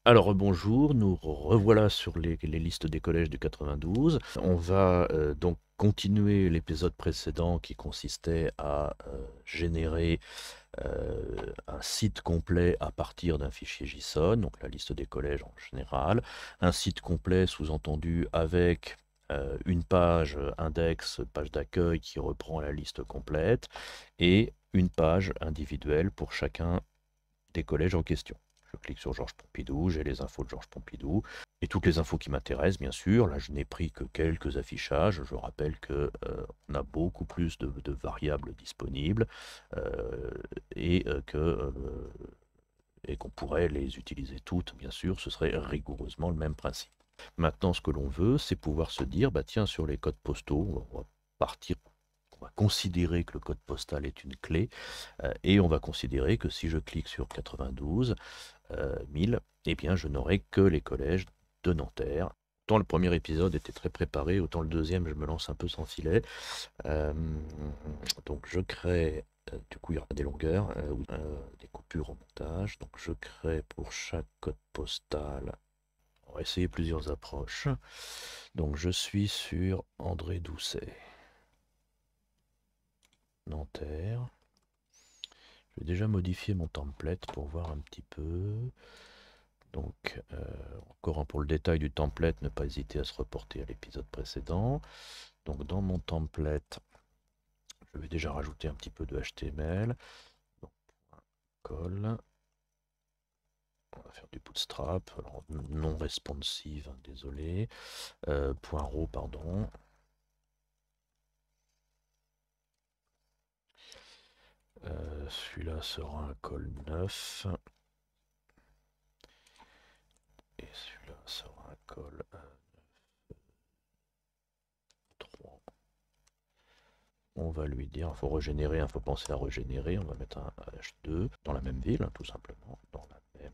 Alors bonjour, nous revoilà sur les listes des collèges du 92. On va donc continuer l'épisode précédent qui consistait à générer un site complet à partir d'un fichier JSON, donc la liste des collèges en général. Un site complet sous-entendu avec une page index, page d'accueil qui reprend la liste complète et une page individuelle pour chacun des collèges en question. Je clique sur Georges Pompidou, j'ai les infos de Georges Pompidou et toutes les infos qui m'intéressent, bien sûr. Là, je n'ai pris que quelques affichages. Je rappelle que on a beaucoup plus de variables disponibles euh, et et qu'on pourrait les utiliser toutes, bien sûr. Ce serait rigoureusement le même principe. Maintenant, ce que l'on veut, c'est pouvoir se dire, bah tiens, sur les codes postaux, on va partir. On va considérer que le code postal est une clé et on va considérer que si je clique sur 92 000, eh bien je n'aurai que les collèges de Nanterre. Autant le premier épisode était très préparé, autant le deuxième je me lance un peu sans filet. Euh, donc je crée, du coup il y aura des longueurs, des coupures au montage. Donc je crée pour chaque code postal, on va essayer plusieurs approches. Donc je suis sur André Doucet, Nanterre. Je vais déjà modifier mon template pour voir un petit peu. Donc, encore pour le détail du template, ne pas hésiter à se reporter à l'épisode précédent. Donc, dans mon template, je vais déjà rajouter un petit peu de HTML. Donc, col. On va faire du bootstrap. Alors, non responsive, hein, désolé. Point .row, pardon. Celui-là sera un col 9. Et celui-là sera un col 3. On va lui dire, il faut régénérer, il faut penser à régénérer. On va mettre un H2 dans la même ville, hein, tout simplement. Dans la même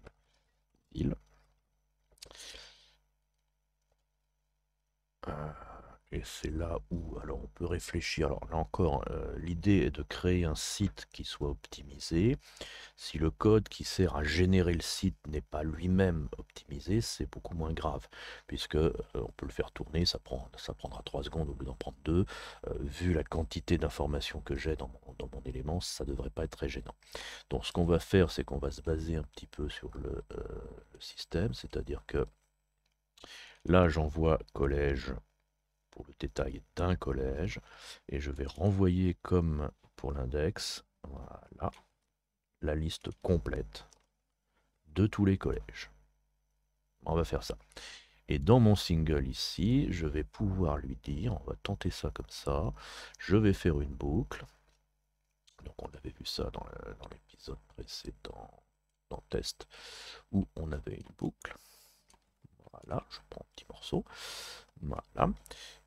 ville. Et c'est là où, alors on peut réfléchir, alors là encore, l'idée est de créer un site qui soit optimisé. Si le code qui sert à générer le site n'est pas lui-même optimisé, c'est beaucoup moins grave, puisque on peut le faire tourner, ça prendra 3 secondes au lieu d'en prendre 2. Vu la quantité d'informations que j'ai dans mon élément, ça ne devrait pas être très gênant. Donc ce qu'on va faire, c'est qu'on va se baser un petit peu sur le système, c'est-à-dire que là j'envoie collège pour le détail d'un collège et je vais renvoyer comme pour l'index, voilà, la liste complète de tous les collèges. On va faire ça. Et dans mon single ici, je vais pouvoir lui dire, on va tenter ça comme ça, je vais faire une boucle. Donc on avait vu ça dans l'épisode précédent, dans test, où on avait une boucle. Voilà, je prends un petit morceau. Voilà.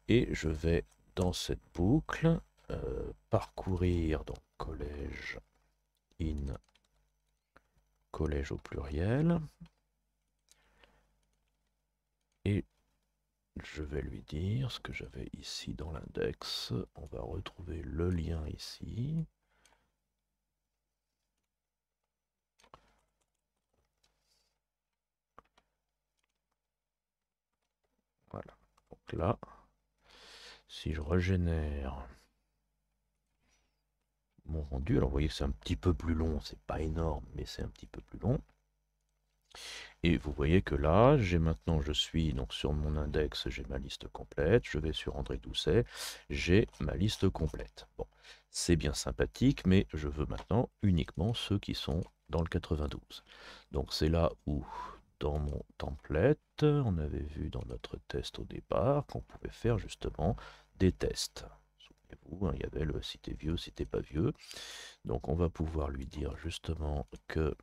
Et je vais dans cette boucle parcourir donc collège in, collège au pluriel, et je vais lui dire ce que j'avais ici dans l'index. On va retrouver le lien ici. Voilà. Donc là, si je régénère mon rendu, alors vous voyez que c'est un petit peu plus long, c'est pas énorme, mais c'est un petit peu plus long. Et vous voyez que là, je suis donc sur mon index, j'ai ma liste complète. Je vais sur André Doucet, j'ai ma liste complète. Bon, c'est bien sympathique, mais je veux maintenant uniquement ceux qui sont dans le 92. Donc c'est là où, dans mon template, on avait vu dans notre test au départ qu'on pouvait faire justement des tests. Souvenez-vous, hein, il y avait le si t'es vieux, si t'es pas vieux. Donc on va pouvoir lui dire justement que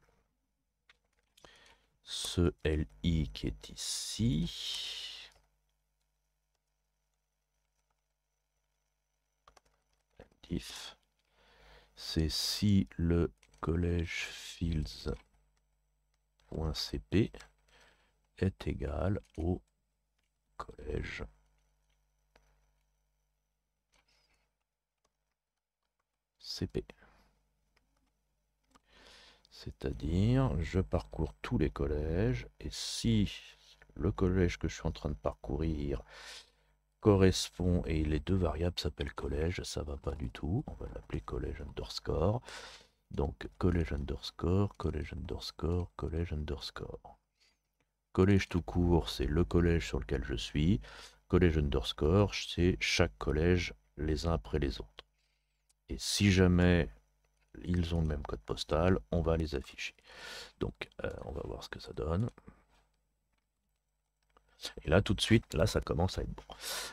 ce LI qui est ici, diff, c'est si le collège fields.cp est égal au collège CP. C'est-à-dire, je parcours tous les collèges, et si le collège que je suis en train de parcourir correspond, et les deux variables s'appellent collège, ça va pas du tout, on va l'appeler collège underscore. Donc collège underscore, collège underscore, collège underscore. Collège tout court, c'est le collège sur lequel je suis. Collège underscore, c'est chaque collège les uns après les autres. Et si jamais ils ont le même code postal, on va les afficher. Donc on va voir ce que ça donne. Et là tout de suite, là ça commence à être bon.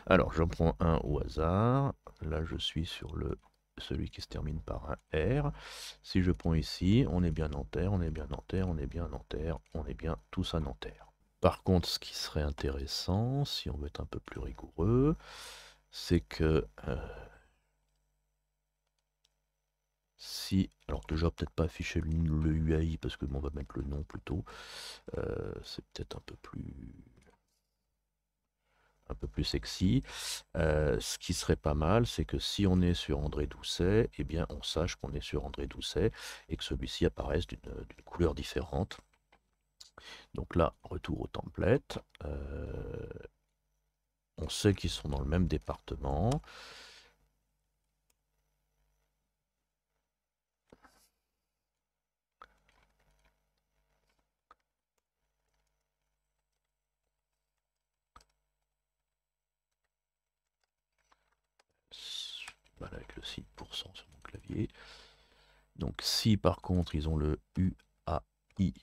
Alors j'en prends un au hasard. Là je suis sur celui qui se termine par un R. Si je prends ici, on est bien Nanterre, on est bien Nanterre, on est bien Nanterre, on est bien tous à Nanterre. Par contre, ce qui serait intéressant, si on veut être un peu plus rigoureux, c'est que si... Alors déjà, peut-être pas afficher le UAI, parce que on va mettre le nom plutôt. C'est peut-être un peu plus sexy. Ce qui serait pas mal, c'est que si on est sur André Doucet, eh bien on sache qu'on est sur André Doucet et que celui-ci apparaisse d'une couleur différente. Donc là, retour au template. On sait qu'ils sont dans le même département. J'ai du mal avec le 6% sur mon clavier. Donc si par contre ils ont le UAI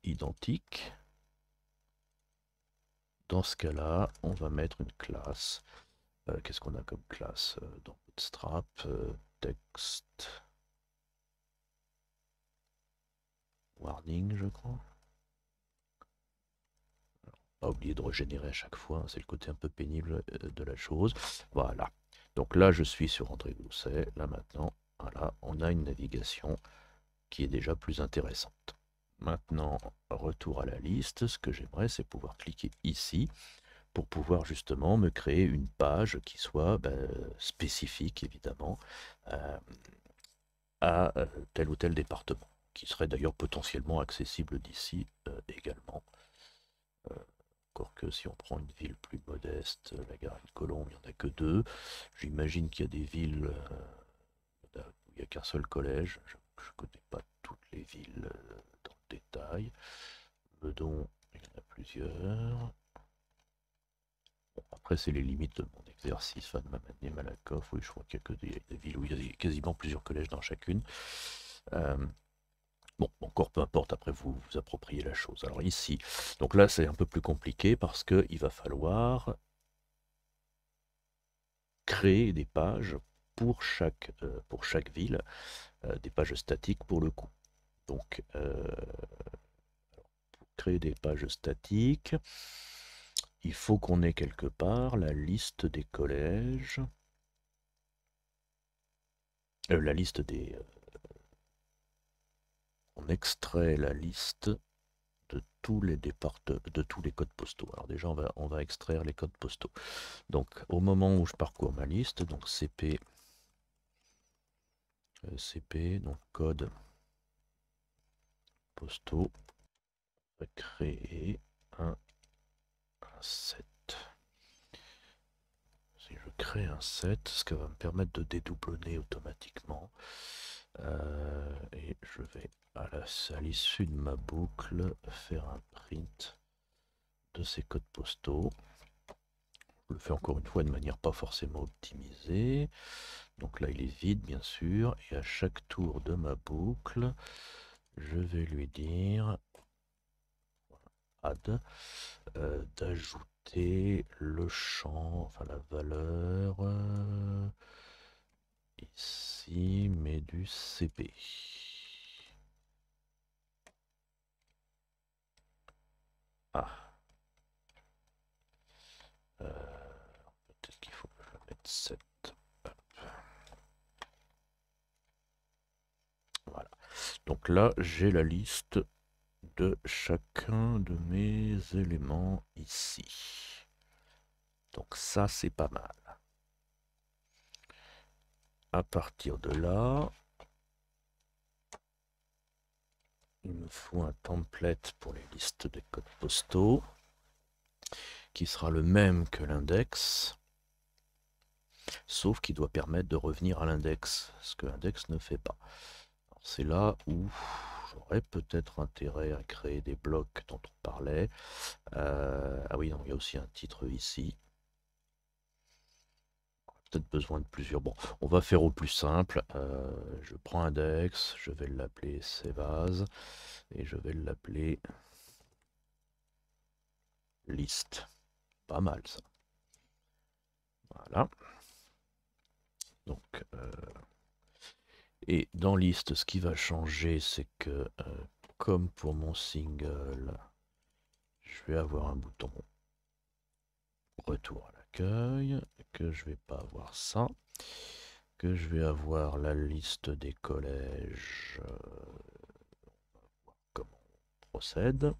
identique, dans ce cas-là, on va mettre une classe. Qu'est-ce qu'on a comme classe dans Bootstrap? Text warning, je crois. Pas oublier de régénérer à chaque fois, hein, c'est le côté un peu pénible de la chose. Voilà. Donc là, je suis sur André Doucet. Là maintenant, voilà, on a une navigation qui est déjà plus intéressante. Maintenant, retour à la liste. Ce que j'aimerais, c'est pouvoir cliquer ici pour pouvoir justement me créer une page qui soit spécifique, évidemment, euh, à tel ou tel département, qui serait d'ailleurs potentiellement accessible d'ici également. Encore que si on prend une ville plus modeste, la Garenne-Colombes, il n'y en a que deux. J'imagine qu'il y a des villes où il n'y a qu'un seul collège. Je ne connais pas toutes les villes dans le détail. Meudon, il y en a plusieurs. Bon, après, c'est les limites de mon exercice. Vannes, Malakoff, oui, je crois qu'il y a que des villes où il y a quasiment plusieurs collèges dans chacune. Bon, encore peu importe, après vous vous appropriez la chose. Alors ici, donc là c'est un peu plus compliqué parce qu'il va falloir créer des pages pour chaque ville, des pages statiques pour le coup. Donc, pour créer des pages statiques, il faut qu'on ait quelque part la liste des collèges, la liste des... on extrait la liste de tous les de tous les codes postaux. Alors déjà, on va extraire les codes postaux. Donc, au moment où je parcours ma liste, donc CP, donc code postaux, on va créer un set. Si je crée un set, ce qui va me permettre de dédoublonner automatiquement. Et je vais à l'issue de ma boucle faire un print de ces codes postaux. Je le fais encore une fois de manière pas forcément optimisée. Donc là il est vide bien sûr. Et à chaque tour de ma boucle, je vais lui dire add d'ajouter le champ, enfin la valeur ici, mais du CP. Ah. Peut-être qu'il faut que je mette 7. Voilà. Donc là, j'ai la liste de chacun de mes éléments ici. Donc ça, c'est pas mal. À partir de là, il me faut un template pour les listes des codes postaux qui sera le même que l'index, sauf qu'il doit permettre de revenir à l'index, ce que l'index ne fait pas. C'est là où j'aurais peut-être intérêt à créer des blocs dont on parlait. Ah oui, non, il y a aussi un titre ici. Peut-être besoin de plusieurs. Bon, on va faire au plus simple. Je prends index, je vais l'appeler Sevas et je vais l'appeler liste. Pas mal ça. Voilà. Donc, et dans liste, ce qui va changer, c'est que comme pour mon single, je vais avoir un bouton retour à l'accueil, que je vais pas avoir ça, que je vais avoir la liste des collèges. Comment on procède?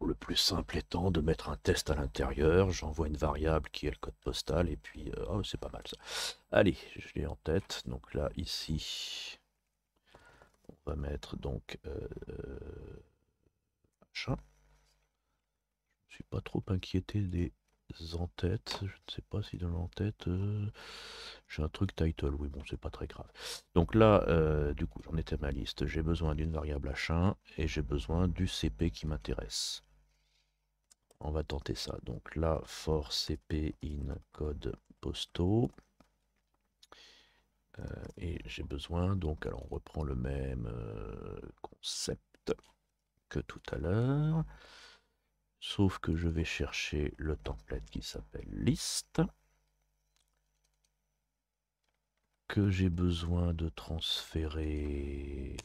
Le plus simple étant de mettre un test à l'intérieur, j'envoie une variable qui est le code postal, et puis, oh, c'est pas mal ça. Allez, je l'ai en tête, donc là, ici, on va mettre donc machin. Je ne suis pas trop inquiété des en-têtes, je ne sais pas si dans l'en-tête, j'ai un truc title, oui bon, c'est pas très grave. Donc là, du coup, j'en étais à ma liste, j'ai besoin d'une variable h1, et j'ai besoin du CP qui m'intéresse. On va tenter ça. Donc là, for cp in code postaux. Et j'ai besoin, donc, alors on reprend le même concept que tout à l'heure. Sauf que je vais chercher le template qui s'appelle list. Que j'ai besoin de transférer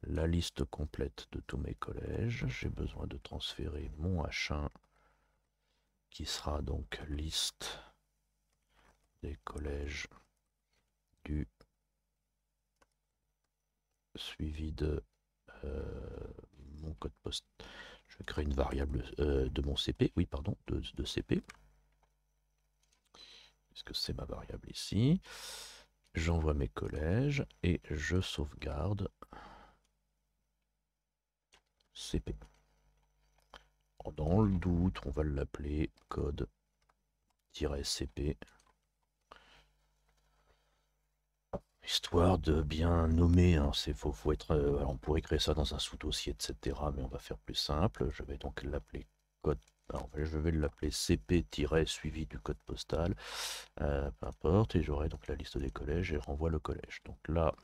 la liste complète de tous mes collèges. J'ai besoin de transférer mon H1 qui sera donc liste des collèges du suivi de mon code post. Je vais créer une variable de mon CP, oui pardon, de CP. Puisque c'est ma variable ici. J'envoie mes collèges et je sauvegarde CP. Dans le doute, on va l'appeler code-cp. Histoire de bien nommer, hein. Faut être, on pourrait créer ça dans un sous-dossier, etc. Mais on va faire plus simple. Je vais donc l'appeler code. Alors, je vais l'appeler cp-suivi du code postal. Peu importe. Et j'aurai donc la liste des collèges et renvoie le collège. Donc là,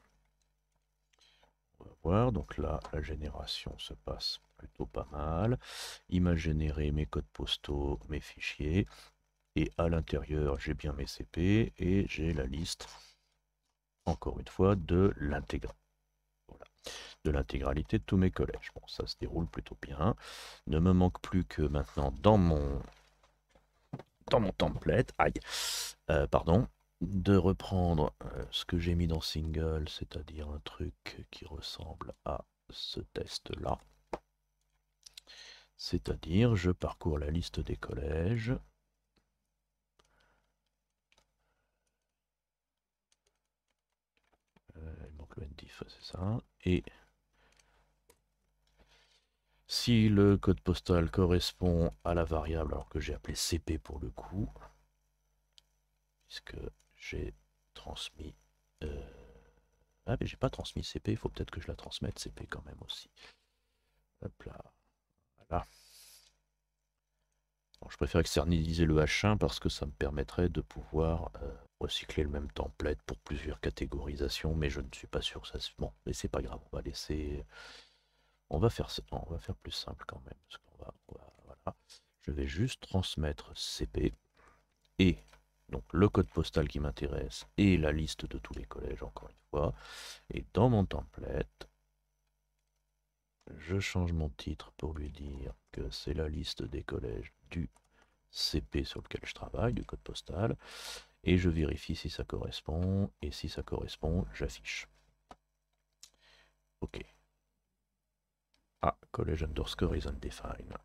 on va voir. Donc là, la génération se passe plutôt pas mal. Il m'a généré mes codes postaux, mes fichiers. Et à l'intérieur, j'ai bien mes CP et j'ai la liste, encore une fois, de l'intégralité. Voilà. De l'intégralité de tous mes collèges. Bon, ça se déroule plutôt bien. Ne me manque plus que maintenant dans mon template, aïe, pardon, de reprendre ce que j'ai mis dans single, c'est-à-dire un truc qui ressemble à ce test-là. C'est-à-dire, je parcours la liste des collèges. Il manque le NDIF, c'est ça. Et si le code postal correspond à la variable, alors que j'ai appelé CP pour le coup, puisque j'ai transmis... Ah mais j'ai pas transmis CP, il faut peut-être que je la transmette CP quand même aussi. Hop là, voilà. Alors, je préfère externaliser le H1 parce que ça me permettrait de pouvoir recycler le même template pour plusieurs catégorisations, mais je ne suis pas sûr que ça se... Bon, mais c'est pas grave, on va laisser... On va faire plus simple quand même. Parce qu'on voilà. Je vais juste transmettre CP et donc le code postal qui m'intéresse et la liste de tous les collèges encore une fois. Et dans mon template, je change mon titre pour lui dire que c'est la liste des collèges du CP sur lequel je travaille, du code postal. Et je vérifie si ça correspond. Et si ça correspond, j'affiche. Ok. Ah, collège underscore is undefined.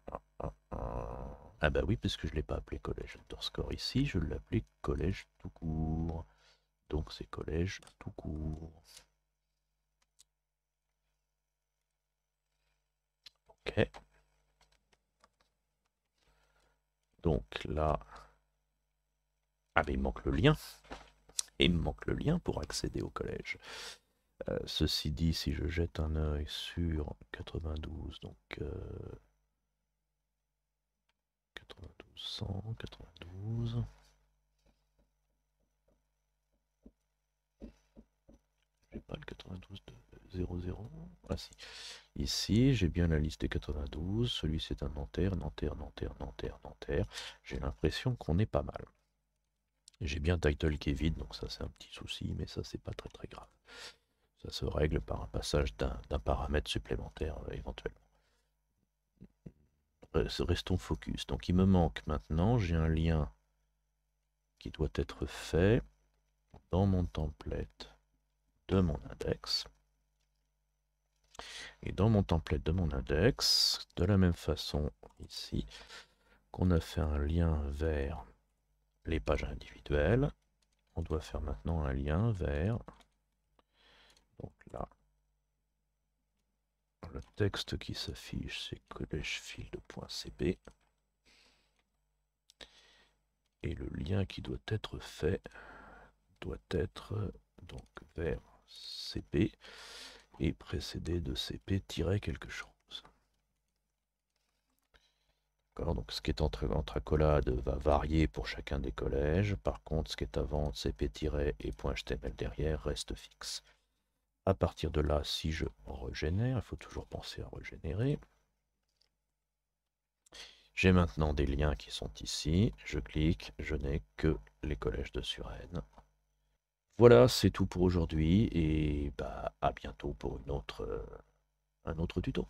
Ah bah oui, parce que je ne l'ai pas appelé collège underscore ici, je l'ai appelé collège tout court. donc c'est collège tout court. Ok. Donc là, ah mais il me manque le lien. Et il me manque le lien pour accéder au collège. Ceci dit, si je jette un œil sur 92, donc 92, 100, 92. J'ai pas le 92 de 00. Ah si. Ici, j'ai bien la liste des 92. Celui c'est un Nanterre, Nanterre, Nanterre, Nanterre, Nanterre. J'ai l'impression qu'on est pas mal. J'ai bien title qui est vide, donc ça c'est un petit souci, mais ça c'est pas très très grave. Ça se règle par un passage d'un paramètre supplémentaire éventuellement. Restons focus. Donc il me manque maintenant, j'ai un lien qui doit être fait dans mon template de mon index. Et dans mon template de mon index, de la même façon ici, qu'on a fait un lien vers les pages individuelles, on doit faire maintenant un lien vers, donc là, le texte qui s'affiche, c'est collegefield.cb. Et le lien qui doit être fait doit être donc vers CP et précédé de CP quelque chose. Donc ce qui est entre accolade va varier pour chacun des collèges. Par contre, ce qui est avant CP- et .html derrière reste fixe. À partir de là, si je régénère, il faut toujours penser à régénérer. J'ai maintenant des liens qui sont ici. Je clique, je n'ai que les collèges de Suresnes. Voilà, c'est tout pour aujourd'hui et bah, à bientôt pour un autre tuto.